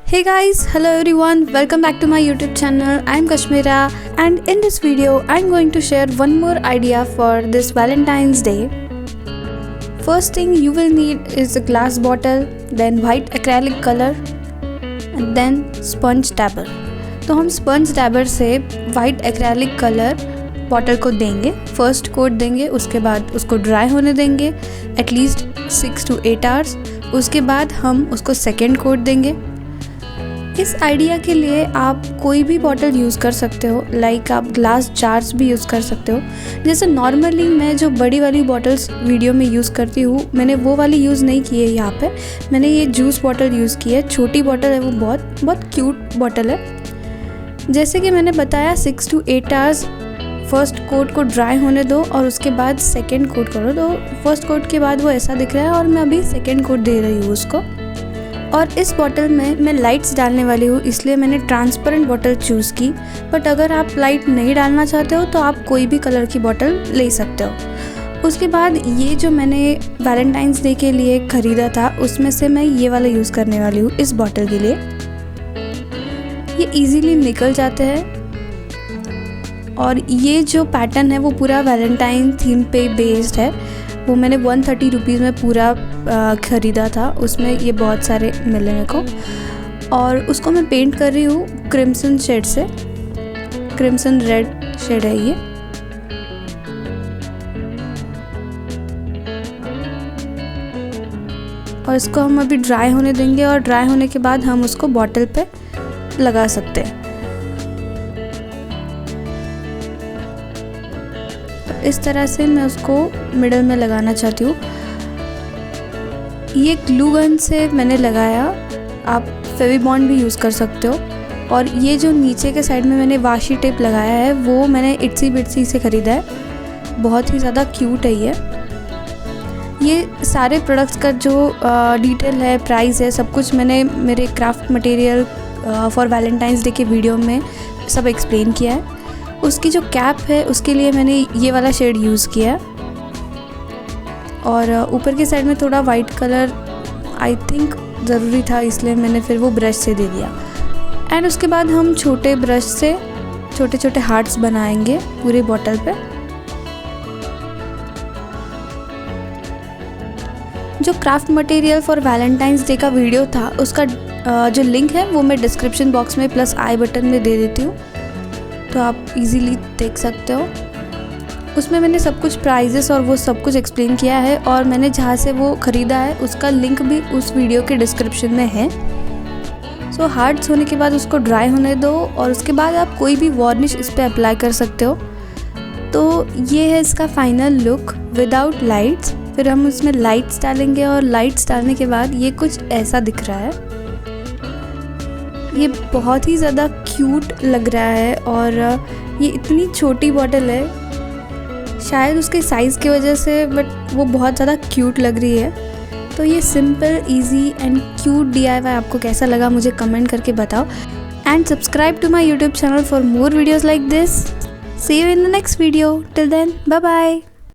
Hey guys, hello everyone, welcome back to my YouTube channel. I'm Kashmira and in this video I'm going to share one more idea for this Valentine's Day. First thing you will need is a glass bottle, then white acrylic color and then sponge dabber. तो हम sponge dabber से white acrylic colour bottle को देंगे, first coat देंगे, उसके बाद उसको dry होने देंगे एटलीस्ट 6 to 8 आवर्स। उसके बाद हम उसको सेकेंड कोट देंगे। इस आइडिया के लिए आप कोई भी बॉटल यूज़ कर सकते हो, लाइक आप ग्लास जार्स भी यूज़ कर सकते हो। जैसे नॉर्मली मैं जो बड़ी वाली बॉटल्स वीडियो में यूज़ करती हूँ, मैंने वो वाली यूज़ नहीं की है यहाँ पे। मैंने ये जूस बॉटल यूज़ की है, छोटी बॉटल है, वो बहुत क्यूट बॉटल है। जैसे कि मैंने बताया 6 to 8 आवर्स फर्स्ट कोट को ड्राई होने दो और उसके बाद सेकेंड कोट करो। तो फर्स्ट कोट के बाद वो ऐसा दिख रहा है और मैं अभी सेकेंड कोट दे रही हूँ उसको। और इस बॉटल में मैं लाइट्स डालने वाली हूँ, इसलिए मैंने ट्रांसपेरेंट बॉटल चूज़ की। बट अगर आप लाइट नहीं डालना चाहते हो तो आप कोई भी कलर की बॉटल ले सकते हो। उसके बाद ये जो मैंने वैलेंटाइंस डे के लिए ख़रीदा था, उसमें से मैं ये वाला यूज़ करने वाली हूँ इस बॉटल के लिए। ये इजीली निकल जाते हैं और ये जो पैटर्न है वो पूरा वैलेंटाइन थीम पे बेस्ड है। वो मैंने 130 रुपीज़ में पूरा ख़रीदा था, उसमें ये बहुत सारे मिले मेरे को। और उसको मैं पेंट कर रही हूँ क्रिम्सन शेड से, क्रिम्सन रेड शेड है ये। और इसको हम अभी ड्राई होने देंगे और ड्राई होने के बाद हम उसको बॉटल पे लगा सकते हैं। तो इस तरह से मैं उसको मिडल में लगाना चाहती हूँ। ये ग्लू गन से मैंने लगाया, आप फेविबॉन्ड भी यूज़ कर सकते हो। और ये जो नीचे के साइड में मैंने वाशी टेप लगाया है वो मैंने इट्सी बिट्सी से ख़रीदा है, बहुत ही ज़्यादा क्यूट है ये सारे प्रोडक्ट्स का जो डिटेल है, प्राइस है, सब कुछ मैंने मेरे craft material for Valentine's day के वीडियो में सब एक्सप्लेन किया है। उसकी जो कैप है उसके लिए मैंने ये वाला शेड यूज़ किया है। और ऊपर के साइड में थोड़ा वाइट कलर आई थिंक ज़रूरी था, इसलिए मैंने फिर वो ब्रश से दे दिया। एंड उसके बाद हम छोटे ब्रश से छोटे छोटे हार्ट्स बनाएंगे पूरे बॉटल पे। जो craft material for Valentine's day का वीडियो था उसका जो लिंक है वो मैं डिस्क्रिप्शन बॉक्स में प्लस आई बटन में दे देती हूँ, तो आप इजीली देख सकते हो। उसमें मैंने सब कुछ प्राइजेस और वो सब कुछ एक्सप्लेन किया है और मैंने जहाँ से वो ख़रीदा है उसका लिंक भी उस वीडियो के डिस्क्रिप्शन में है। सो हार्ड्स होने के बाद उसको ड्राई होने दो और उसके बाद आप कोई भी वार्निश इस पर अप्लाई कर सकते हो। तो ये है इसका फाइनल लुक विदाउट लाइट्स। फिर हम उसमें लाइट्स डालेंगे और लाइट्स डालने के बाद ये कुछ ऐसा दिख रहा है। ये बहुत ही ज़्यादा क्यूट लग रहा है और ये इतनी छोटी बॉटल है, शायद उसके साइज़ की वजह से, बट वो बहुत ज़्यादा क्यूट लग रही है। तो ये simple, easy and cute DIY आपको कैसा लगा मुझे कमेंट करके बताओ। And subscribe to my YouTube channel for more videos like this. See you in the next video. Till then, bye bye.